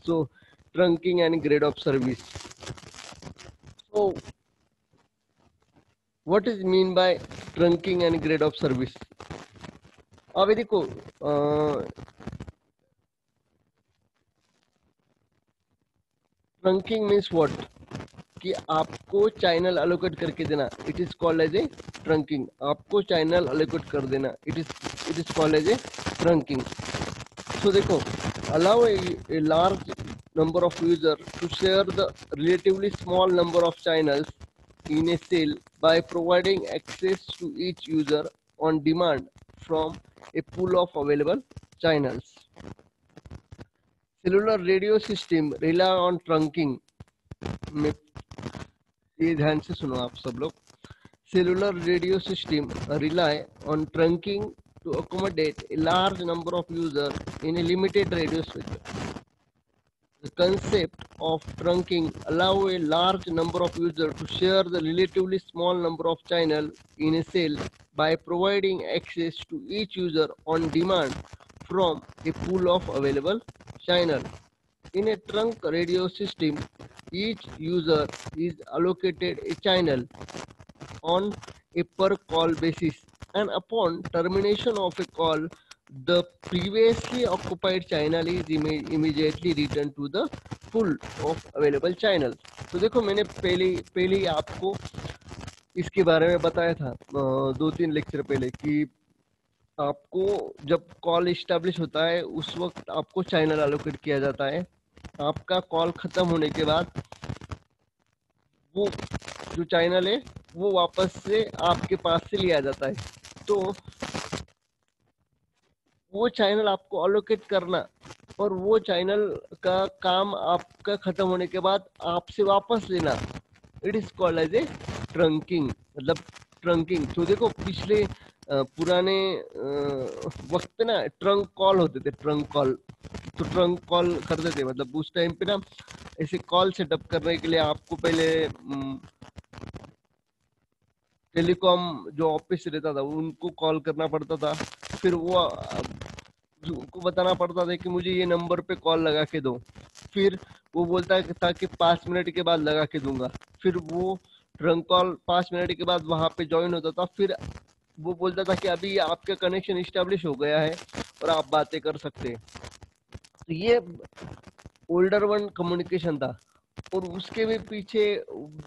So trunking and grade of service. So what is mean by trunking and grade of service? अभी देखो trunking means what कि आपको channel allocate करके देना, it is called as a trunking. आपको channel allocate कर देना, it is called as a trunking. So देखो, allow a large number of users to share the relatively small number of channels in a cell by providing access to each user on demand from a pool of available channels. Cellular radio system rely on trunking में, ये ध्यान से सुनो आप सब लोग। Cellular radio system rely on trunking to accommodate a large number of users in a limited radio spectrum. The concept of trunking allow a large number of users to share the relatively small number of channels in a cell by providing access to each user on demand from a pool of available channels. In a trunk radio system, each user is allocated a channel on a per call basis, and upon termination of a call, the previously occupied channel is immediately returned to the pool of available channel. तो देखो, मैंने पहले ही आपको इसके बारे में बताया था 2-3 लेक्चर पहले कि आपको जब कॉल इस्टेब्लिश होता है उस वक्त आपको चैनल अलोकेट किया जाता है। आपका कॉल खत्म होने के बाद वो जो चैनल है वो वापस से आपके पास से लिया जाता है। तो वो चैनल आपको अलोकेट करना और वो चैनल का काम आपका खत्म होने के बाद आपसे वापस लेना, it is called as a trunking, मतलब ट्रंकिंग। तो देखो, पिछले पुराने वक्त पे ना ट्रंक कॉल होते थे, ट्रंक कॉल। तो ट्रंक कॉल करते थे, मतलब उस टाइम पे ना ऐसे कॉल सेटअप करने के लिए आपको पहले टेलीकॉम जो ऑफिस रहता था उनको कॉल करना पड़ता था। फिर वो उनको बताना पड़ता था कि मुझे ये नंबर पे कॉल लगा के दो। फिर वो बोलता था कि 5 मिनट के बाद लगा के दूंगा। फिर वो ट्रंक कॉल 5 मिनट के बाद वहां पे ज्वाइन होता था। फिर वो बोलता था कि अभी आपका कनेक्शन इस्टेब्लिश हो गया है और आप बातें कर सकते हैं। तो ये ओल्डर वन कम्युनिकेशन था। और उसके भी पीछे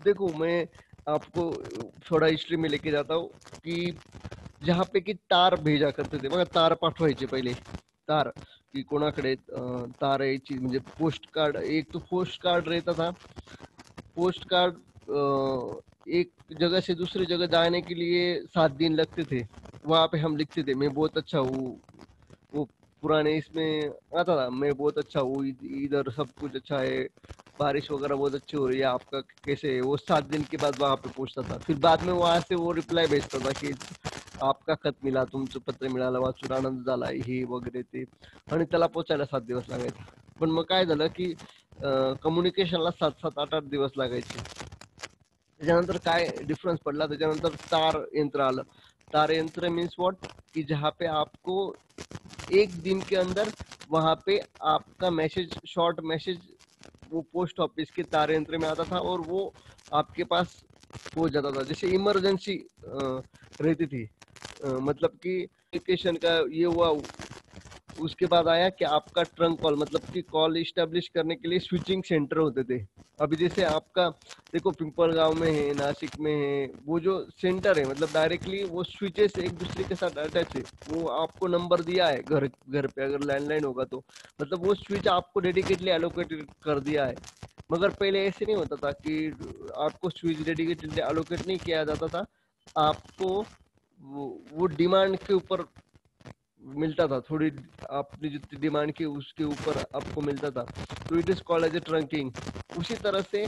देखो, मैं आपको थोड़ा हिस्ट्री में लेके जाता हूँ कि जहाँ पे की तार भेजा करते थे, मग तार पाठवायचे पहिले, तार की कोणाकडे तार यायची, म्हणजे पोस्ट कार्ड। एक तो पोस्ट कार्ड रहता था। पोस्ट कार्ड एक जगह से दूसरी जगह जाने के लिए 7 दिन लगते थे। वहां पे हम लिखते थे, मैं बहुत अच्छा हूँ। वो पुराने इसमें आता था, मैं बहुत अच्छा हूँ, इधर सब कुछ अच्छा है, बारिश वगैरह बहुत अच्छी हो रही है, आपका कैसे है। वो 7 दिन के बाद वहां पे पहुंचता था। फिर बाद में वहां से वो रिप्लाय भेजता था की आपका खत मिळालं, तुमचं पत्र मिळालं, वाचून आनंद झाला, हे वगैरे ते। आणि त्याला पोचायला 7 दिवस लागायचे। पण मग काय झालं की कम्युनिकेशनला 7-7, 8-8 दिवस लागायचे। त्याच्यानंतर काय डिफरन्स पडला, त्याच्यानंतर तार यंत्र आलं। तार यंत्र मीन्स व्हाट कि जहाँ पे आपको 1 दिन के अंदर वहां पे आपका मैसेज, शॉर्ट मैसेज वो पोस्ट ऑफिस के तार यंत्र में आता था और वो आपके पास पहुंच जाता था। जैसे इमरजेंसी रहती थी, मतलब कि एप्लीकेशन का ये हुआ। उसके बाद आया कि आपका ट्रंक कॉल, मतलब कि कॉल इस्टेब्लिश करने के लिए स्विचिंग सेंटर होते थे। अभी जैसे आपका देखो पिंपलगांव में है, नासिक में है, वो जो सेंटर है मतलब डायरेक्टली वो स्विचेस एक दूसरे के साथ अटैच है। वो आपको नंबर दिया है घर पे, अगर लैंडलाइन होगा तो मतलब वो स्विच आपको डेडिकेटली एलोकेटेड कर दिया है। मगर पहले ऐसे नहीं होता था कि आपको स्विच डेडिकेटली एलोकेट नहीं किया जाता था। आपको वो डिमांड के ऊपर मिलता था, थोड़ी आपने जितनी डिमांड की उसके ऊपर आपको मिलता था। तो it is called as a trunking. उसी तरह से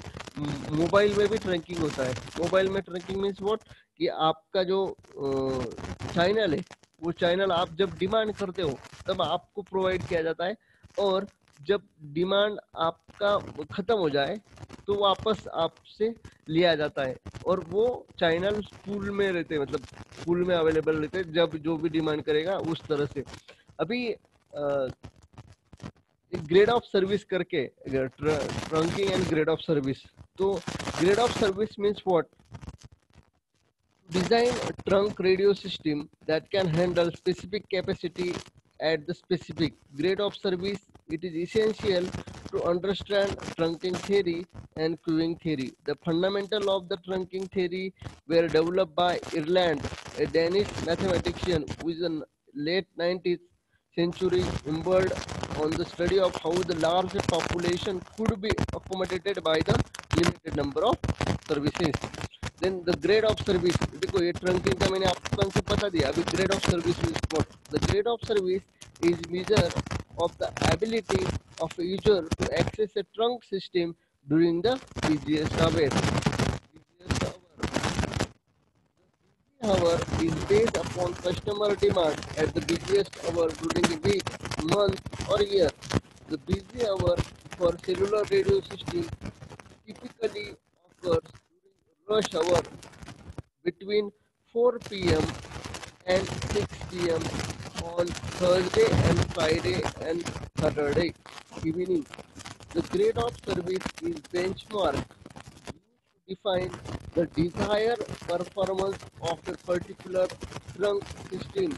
मोबाइल में भी ट्रंकिंग होता है। मोबाइल में ट्रंकिंग मीन्स व्हाट कि आपका जो चैनल है वो चैनल आप जब डिमांड करते हो तब आपको प्रोवाइड किया जाता है, और जब डिमांड आपका खत्म हो जाए तो वापस आपसे लिया जाता है। और वो चैनल पूल में रहते हैं, मतलब पूल में अवेलेबल रहते हैं, जब जो भी डिमांड करेगा उस तरह से। अभी ग्रेड ऑफ सर्विस करके trunking and grade of service, तो grade of service means what? Design a trunk radio system that can handle specific capacity at the specific grade of service. It is essential to understand trunking theory and queuing theory. The fundamental of the trunking theory were developed by Ireland, a Danish mathematician who is in late 19th century, embarked on the study of how the large population could be accommodated by the limited number of services. Then the grade of service, देखो ये trunking का मैंने आपको concept बता दिया. अभी grade of service is what? The grade of service is measure of the ability of user to access a trunk system during the busiest hour. Hour is based upon customer demand at the busiest hour during the week, month or year. The busy hour for cellular radio system typically occurs rush hour between 4 p.m. and 6 p.m. on Thursday and Friday and Saturday evening. The grade of service is benchmark define the desired performance of a particular trunk system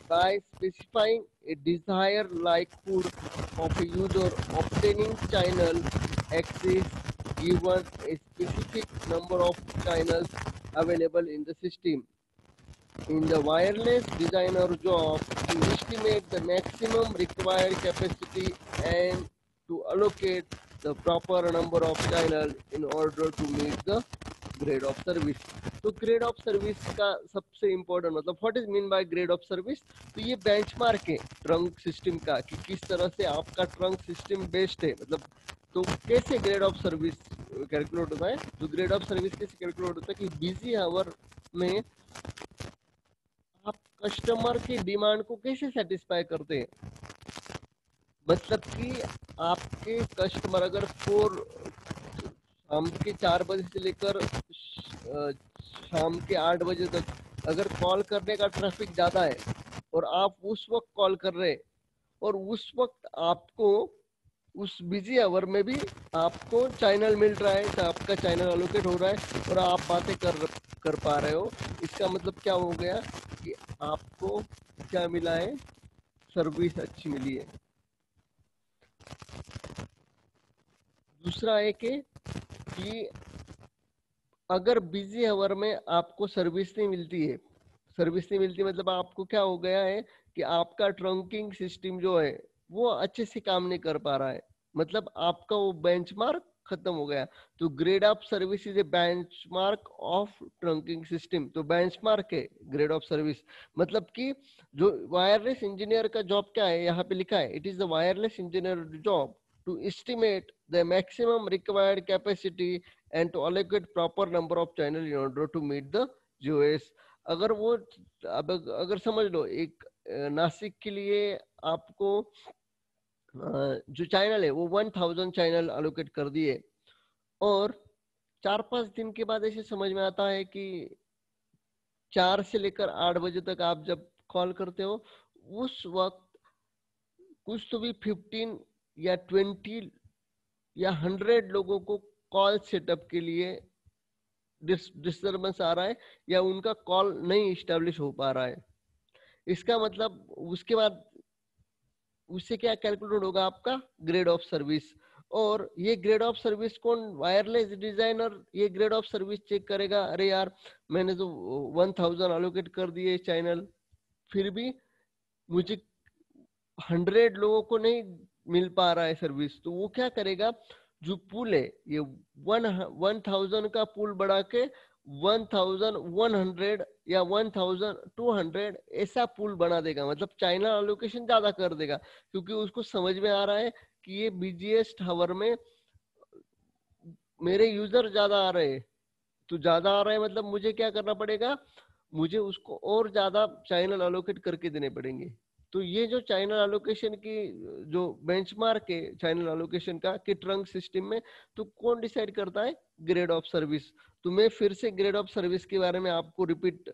by specifying a desired likelihood of a user obtaining channel access given a specific number of channels available in the system. In the wireless designer job, to estimate the maximum required capacity and to allocate the proper number of channels in order to meet the grade of service. तो grade of service का सबसे important मतलब what is mean by grade of service, तो ये benchmark है trunk system का कि किस तरह से आपका ट्रंक सिस्टम बेस्ट है. मतलब तो कैसे ग्रेड ऑफ सर्विस कैलकुलेट होता है, तो ग्रेड ऑफ सर्विस कैसे कैलकुलेट होता है कि बिजी आवर में आप कस्टमर की डिमांड को कैसे सेटिस्फाई करते हैं. मतलब कि आपके कस्टमर अगर शाम के 4 बजे से लेकर शाम के 8 बजे तक अगर कॉल करने का ट्रैफिक ज़्यादा है और आप उस वक्त कॉल कर रहे हैं और उस वक्त आपको उस बिजी आवर में भी आपको चैनल मिल रहा है, तो आपका चैनल एलोकेट हो रहा है और आप बातें कर पा रहे हो, इसका मतलब क्या हो गया कि आपको क्या मिला है, सर्विस अच्छी मिली है. दूसरा एक है कि अगर बिजी आवर में आपको सर्विस नहीं मिलती मतलब आपको क्या हो गया है कि आपका ट्रंकिंग सिस्टम जो है वो अच्छे से काम नहीं कर पा रहा है, मतलब आपका वो बेंचमार्क खत्म हो गया. तो grade of service is a benchmark of trunking system. तो बेंचमार्क है ग्रेड ऑफ सर्विस. मतलब कि जो वायरलेस इंजीनियर का जॉब क्या है, यहाँ पे लिखा है, it is the wireless engineer job to estimate the maximum required capacity and to allocate proper number of channel in order to meet the GOS. अगर वो अब अगर समझ लो एक नासिक के लिए आपको जो चैनल है वो 1000 चैनल अलोकेट कर दिए और 4-5 दिन के बाद ऐसे समझ में आता है कि 4 से लेकर 8 बजे तक आप जब कॉल करते हो उस वक्त कुछ तो भी 15 या 20 या 100 लोगों को कॉल सेटअप के लिए डिस्टर्बेंस आ रहा है या उनका कॉल नहीं इस्टेब्लिश हो पा रहा है. इसका मतलब उसके बाद उससे क्या कैलकुलेट होगा आपका ग्रेड ऑफ सर्विस. और ये ग्रेड ऑफ सर्विस कौन, वायरलेस डिजाइनर ये ग्रेड ऑफ सर्विस चेक करेगा. अरे यार मैंने तो 1000 एलोकेट कर दिए चैनल, फिर भी मुझे 100 लोगों को नहीं मिल पा रहा है सर्विस, तो वो क्या करेगा, जो पूल है ये 1000 का पूल बढ़ा के 1100 या 1200 ऐसा पूल बना देगा. मतलब चैनल एलोकेशन ज्यादा कर देगा क्योंकि उसको समझ में आ रहा है कि ये बिजीएस्ट हावर में मेरे यूजर ज्यादा आ रहे हैं. तो ज्यादा आ रहा है मतलब मुझे क्या करना पड़ेगा, मुझे उसको और ज्यादा चैनल एलोकेट करके देने पड़ेंगे. तो ये जो चैनल एलोकेशन की जो बेंचमार्क है चैनल एलोकेशन का कि ट्रंक सिस्टम में, तो कौन डिसाइड करता है, ग्रेड ऑफ सर्विस. तो मैं फिर से ग्रेड ऑफ सर्विस के बारे में आपको रिपीट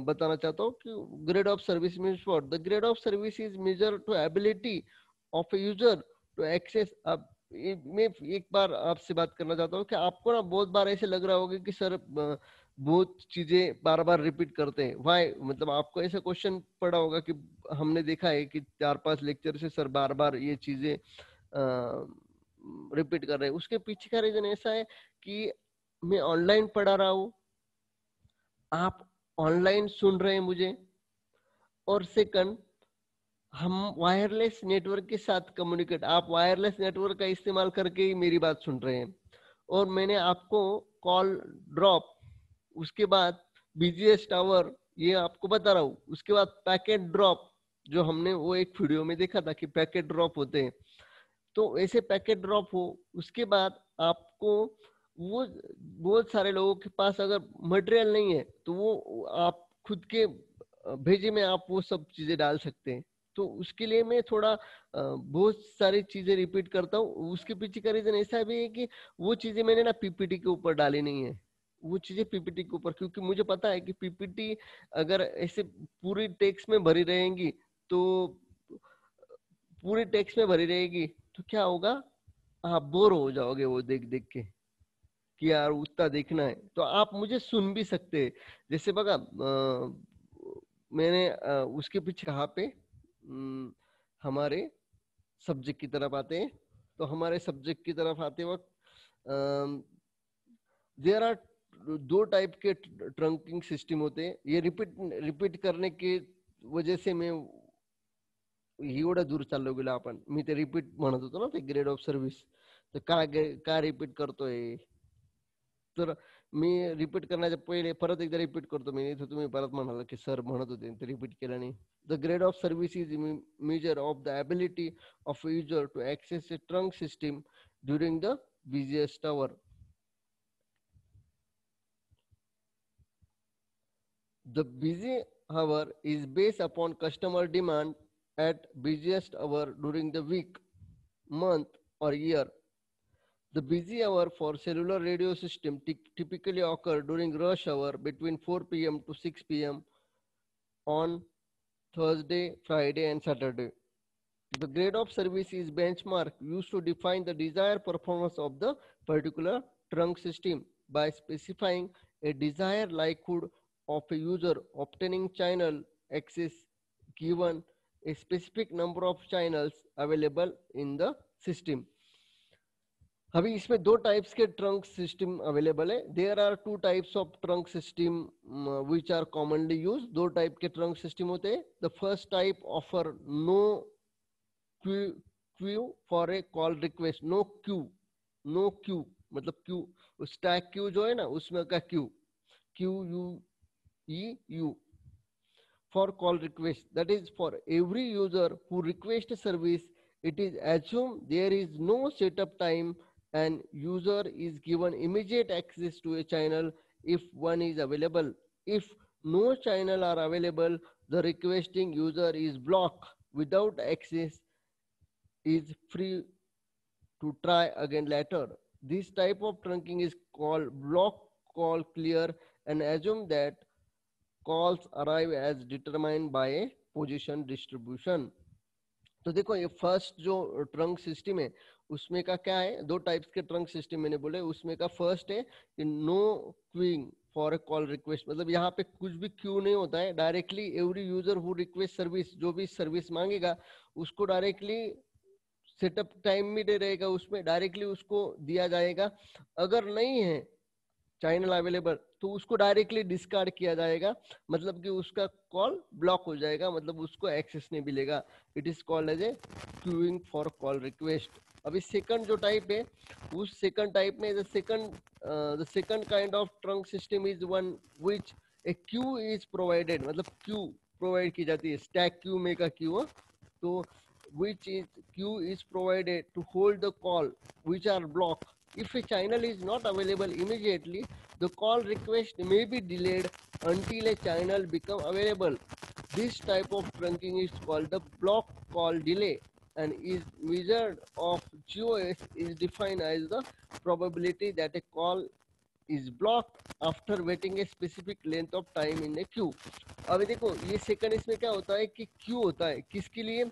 बताना चाहता हूँ कि grade of service means what. The grade of service is measure to ability of a user to access. अब मैं एक बार आपसे बात करना चाहता हूँ कि आपको ना बहुत बार ऐसे लग रहा होगा कि सर बहुत चीजें बार बार रिपीट करते हैं, वाई, मतलब आपको ऐसा क्वेश्चन पड़ा होगा कि हमने देखा है कि 4-5 लेक्चर से सर बार बार ये चीजें रिपीट कर रहे हैं। उसके पीछे का रीजन ऐसा है कि मैं ऑनलाइन पढ़ा रहा हूँ, आप ऑनलाइन सुन रहे हैं मुझे, और सेकंड हम वायरलेस नेटवर्क के साथ कम्युनिकेट, आप वायरलेस नेटवर्क का इस्तेमाल करके ही मेरी बात सुन रहे हैं, और मैंने आपको कॉल ड्रॉप, उसके बाद बीजीएस टावर, ये आपको बता रहा हूँ, उसके बाद पैकेट ड्रॉप, जो हमने वो एक वीडियो में देखा था कि पैकेट ड्रॉप होते हैं, तो ऐसे पैकेट ड्रॉप हो, उसके बाद आपको वो बहुत सारे लोगों के पास अगर मटेरियल नहीं है तो वो आप खुद के भेजे में आप वो सब चीजें डाल सकते हैं। तो उसके लिए मैं थोड़ा बहुत सारी चीजें रिपीट करता हूँ। उसके पीछे का रीजन ऐसा भी है कि वो चीजें मैंने ना पीपीटी के ऊपर डाली नहीं है, वो चीजें पीपीटी के ऊपर, क्योंकि मुझे पता है कि पीपीटी अगर ऐसे पूरी टेक्स्ट में भरी रहेंगी तो पूरी टेक्स्ट में भरी रहेगी तो क्या होगा, आप बोर हो जाओगे वो देख देख के कि यार उतना देखना है। तो आप मुझे सुन भी सकते हैं, जैसे बघा मैंने उसके पीछे कहाँ पे हमारे सब्जेक्ट की तरफ आते हैं, तो हमारे सब्जेक्ट की तरफ आते वक्त देयर आर दो टाइप के ट्रंकिंग सिस्टम होते हैं। ये रिपीट रिपीट करने की वजह से मैं एवढ्या दूर चाललो गेलो आपण, मी ते रिपीट म्हणत होतो ना ते ग्रेड ऑफ सर्व्हिस, तर काय रिपीट करतोय, तर मी रिपीट करण्याच्या पहिले परत एकदा रिपीट करतो मी, इथं तुम्ही परत म्हणाला की सर म्हणत होते ते रिपीट केलं नाही. The grade of service is measure of the ability of user to access a trunk system during the busiest hour. The busy hour is based upon customer demand at busiest hour during the week, month, or year. The busy hour for cellular radio system typically occur during rush hour between 4 p.m. to 6 p.m. on Thursday, Friday, and Saturday. The grade of service is benchmark used to define the desired performance of the particular trunk system by specifying a desired likelihood of a user obtaining channel access given a specific number of channels available in the system. अभी इसमें दो types के trunk system available है. There are two types of trunk system which are commonly use. दो type के trunk system होते हैं. The first type offer no queue for a call request. No queue मतलब क्यू, स्टैक क्यू जो है ना उसमें का queue, QUEU for call request. That is, for every user who requests a service, it is assumed there is no setup time and user is given immediate access to a channel if one is available. If no channel are available, the requesting user is blocked without access, is free to try again later. This type of trunking is called block call clear and assume that calls arrive as determined by a position distribution. तो देखो ये first जो trunk system है उसमें का क्या है, दो टाइप्स के ट्रंक सिस्टम मैंने बोले. उसमें का फर्स्ट है कि no queuing for a call request, मतलब यहाँ पे कुछ भी क्यू नहीं होता है. Directly every user who request service, जो भी सर्विस मांगेगा उसको डायरेक्टली सेटअप टाइम में दे रहेगा, उसमें डायरेक्टली उसको दिया जाएगा. अगर नहीं है चैनल अवेलेबल तो उसको डायरेक्टली डिस्कार्ड किया जाएगा, मतलब कि उसका कॉल ब्लॉक हो जाएगा, मतलब उसको एक्सेस नहीं मिलेगा. It is called as a queuing for call request. अभी सेकंड जो टाइप है, उस सेकंड टाइप में the second kind of trunk system is one which a queue is provided, मतलब क्यू प्रोवाइड की जाती है. स्टैक क्यू में का क्यू, तो which is queue is provided to hold the call which are blocked. If a channel is not available immediately, the call request may be delayed until a channel become available. This type of trunking is called the block call delay and is measured of GOS is defined as the probability that a call is blocked after waiting a specific length of time in a queue. अभी देखो ये second इसमें क्या होता है कि Q होता है किसके लिए,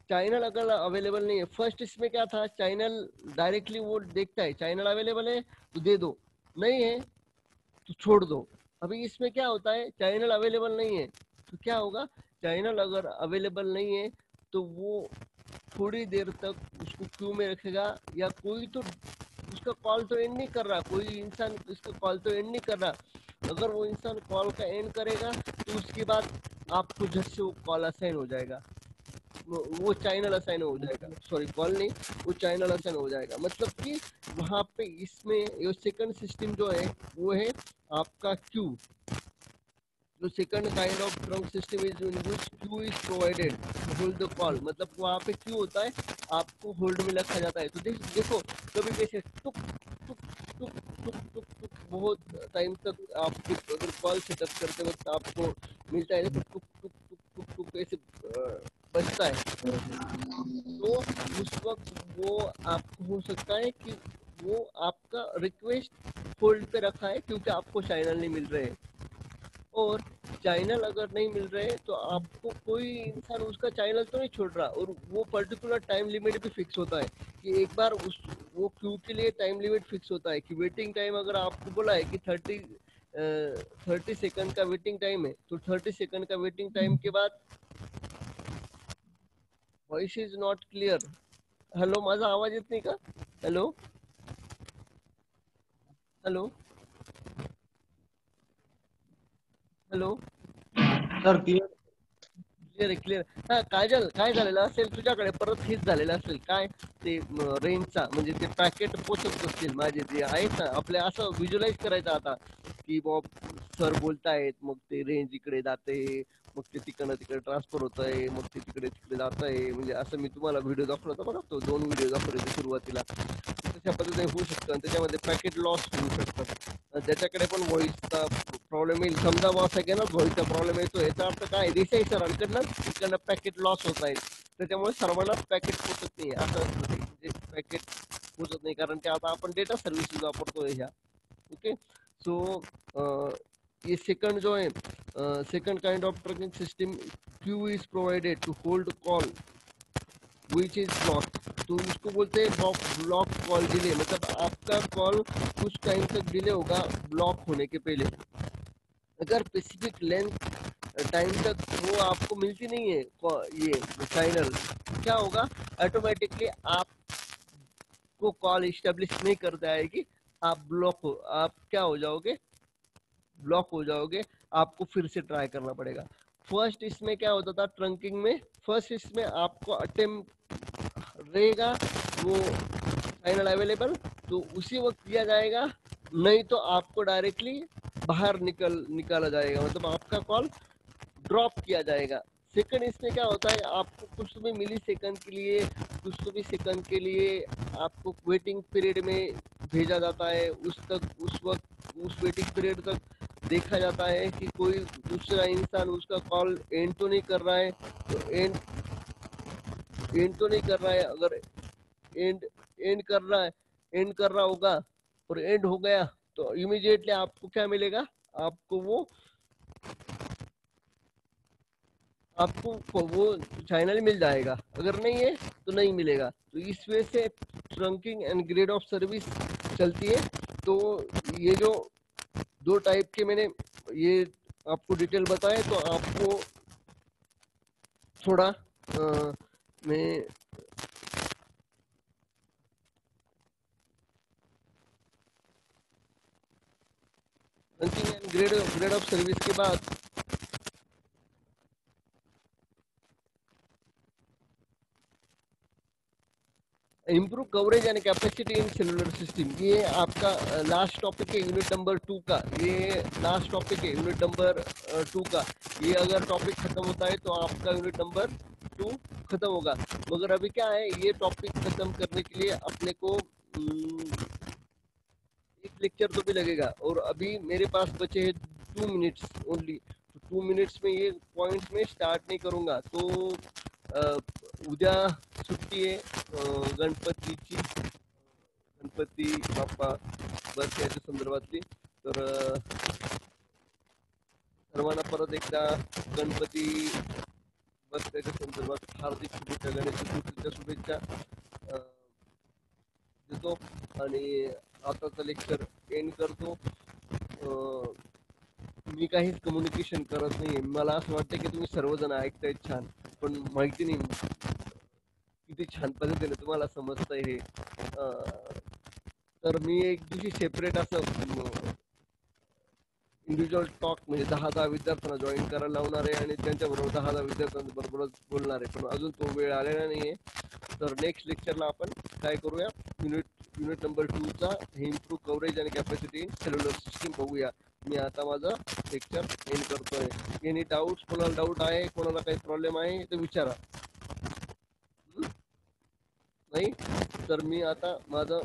चैनल अगर अवेलेबल नहीं है। फर्स्ट इसमें क्या था, चैनल डायरेक्टली वो देखता है चैनल अवेलेबल है तो दे दो, नहीं है तो छोड़ दो। अभी इसमें क्या होता है, चैनल अवेलेबल नहीं है तो क्या होगा, चैनल अगर अवेलेबल नहीं है तो वो थोड़ी देर तक उसको क्यू में रखेगा, या कोई तो उसका कॉल तो एंड नहीं कर रहा, कोई इंसान उसका कॉल तो एंड नहीं कर रहा। अगर वो इंसान कॉल का एंड करेगा तो उसके बाद आपको झट से वो कॉल असाइन हो जाएगा, वो चैनल असाइन हो जाएगा, सॉरी कॉल नहीं, वो चैनल असाइन हो जाएगा। मतलब कि वहाँ पे इसमें ये सेकंड सिस्टम जो है वो है आपका Q. The second kind of trunk system is in which queue is provided to hold the call। मतलब वहाँ पे क्यू होता है, आपको होल्ड में रखा जाता है। तो देखो कभी कैसे टुक टुक टुक टुक टुक टुक बहुत टाइम तक आपको अगर कॉल सेटअप करते वक्त आपको मिलता है तो टुक टुक टुक टुक टुक ऐसे बजता है। तो उस वक्त वो आपको हो सकता है कि वो आपका रिक्वेस्ट होल्ड पे रखा है क्योंकि आपको चैनल नहीं मिल रहे हैं। और चैनल अगर नहीं मिल रहे तो आपको कोई इंसान उसका चैनल तो नहीं छोड़ रहा, और वो पर्टिकुलर टाइम लिमिट भी फिक्स होता है कि एक बार उस वो क्यू के लिए टाइम लिमिट फिक्स होता है कि वेटिंग टाइम अगर आपको बोला है कि 30 सेकंड का वेटिंग टाइम है तो 30 सेकंड का वेटिंग टाइम के बाद, voice is not clear. Hello, माझा आवाज येत नाही का? Hello hello hello, sir clear. Clear आहे क्लिअर. हा काजल, काय झालेलं असेल तुझ्याकडे, परत हेच झालेलं असेल काय ते रेंजचा, म्हणजे ते पॅकेट पोचत असतील माझे जे आहेत ना आपल्या, असं व्हिज्युअलाइज करायचं आता की बॉब सर बोलतायत, मग ते रेंज इकडे जाते, मग ते तिकडनं तिकडे ट्रान्सफर होत आहे, मग ते तिकडे तिकडे जात आहे, म्हणजे असं मी तुम्हाला व्हिडिओ दाखवला होता बघा, तो 2 व्हिडिओ दाखवले होते सुरुवातीला, तशा पद्धतीने होऊ शकतं आणि त्याच्यामध्ये पॅकेट लॉस होऊ शकतं. ज्याच्याकडे पण व्हॉइसचा प्रॉब्लेम येईल, समजा बॉस आहे ना व्हॉइसचा प्रॉब्लेम येतो, याचा अर्थ काय, देसाई सरांकडनं इकडनं पॅकेट लॉस होत आहे, त्याच्यामुळे सर्वांनाच पॅकेट पोचत नाही असं असतं ते, म्हणजे पॅकेट पोचत नाही कारण की आता आपण डेटा सर्व्हिसेस वापरतोय ह्या. ओके, सो ये सेकंड जो है second kind of tracking system, queue is provided to hold call which is block. तो इसको बोलते हैं ब्लॉक कॉल डिले, मतलब आपका कॉल कुछ टाइम तक डिले होगा ब्लॉक होने के पहले। अगर स्पेसिफिक लेंथ टाइम तक वो आपको मिलती नहीं है ये चैनल, क्या होगा, ऑटोमेटिकली आपको कॉल इस्टेब्लिश नहीं कर जाएगी, आप आप क्या हो जाओगे, ब्लॉक हो जाओगे, आपको फिर से ट्राई करना पड़ेगा। फर्स्ट इसमें क्या होता था ट्रंकिंग में, फर्स्ट इसमें आपको अटेम्प्ट रहेगा वो चैनल अवेलेबल तो उसी वक्त दिया जाएगा, नहीं तो आपको डायरेक्टली बाहर निकाला जाएगा, मतलब आपका कॉल ड्रॉप किया जाएगा। सेकंड इसमें क्या होता है, आपको कुछ तो भी मिली सेकंड के लिए, कुछ तो भी सेकंड के लिए आपको वेटिंग पीरियड में भेजा जाता है, उस वक्त उस वेटिंग पीरियड तक देखा जाता है कि कोई दूसरा इंसान उसका कॉल एंड तो नहीं कर रहा है, तो एंड तो नहीं कर रहा है, अगर एंड एंड कर रहा है, एंड कर रहा होगा और एंड हो गया तो इमीडिएटली आपको क्या मिलेगा, आपको वो चैनल मिल जाएगा, अगर नहीं है तो नहीं मिलेगा। तो इस वजह से trunking and grade of service चलती है। तो ये जो 2 टाइप के मैंने ये आपको डिटेल बताए, तो आपको थोड़ा मैं trunking and grade of service के बाद improve coverage and capacity in cellular system, ये आपका लास्ट टॉपिक है यूनिट नंबर 2 का, ये लास्ट टॉपिक है यूनिट नंबर 2 का। ये अगर टॉपिक खत्म होता है तो आपका यूनिट नंबर 2 खत्म होगा। मगर अभी क्या है, ये टॉपिक खत्म करने के लिए अपने को एक लेक्चर तो भी लगेगा, और अभी मेरे पास बचे हैं 2 मिनट्स ओनली, तो 2 मिनट्स में ये पॉइंट्स में स्टार्ट नहीं करूँगा। तो उद्या सुट्टी आहे गणपतीची, गणपती बाप्पा बर्थ याच्या संदर्भातली, तर सर्वांना परत एकदा गणपती बसण्याच्या संदर्भात हार्दिक शुभेच्छा, गणेश चतुर्थीच्या शुभेच्छा देतो आणि आताचं लेक्चर एंड करतो. मी काहीच कम्युनिकेशन करत नाहीये. मला असं वाटतं की तुम्ही सर्वजण ऐकतायत छान, पण माहिती नाही किती छान पद्धतीने तुम्हाला समजतंय हे. तर मी एक दिवशी सेपरेट असं इंडिव्हिज्युअल टॉक म्हणजे 10-10 विद्यार्थ्यांना जॉईन करायला लावणार आहे आणि त्यांच्याबरोबर 10-10 विद्यार्थ्यांबरोबरच बोलणार आहे, पण अजून तो वेळ आलेला नाहीये. तर नेक्स्ट लेक्चरला आपण काय करूया, युनिट नंबर 2 चा हे इम्प्रूव्ह कव्हरेज आणि कॅपॅसिटी इन सेल्युलर सिस्टीम बघूया. मी आता माझं लेक्चर एंड करतोय. एनी डाऊट्स, कोणाला डाऊट आहे, कोणाला काही प्रॉब्लेम आहे तर विचारा. नाही तर मी आता माझं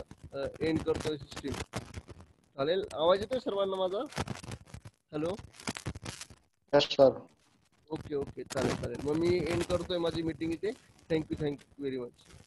एंड करतोय सिस्टीम. चालेल, आवाज येतोय सर्वांना माझा? Hello. Yes sir. Okay okay, चालेल चालेल. मग मी एंड करतोय माझी मीटिंग इथे. Thank you very much.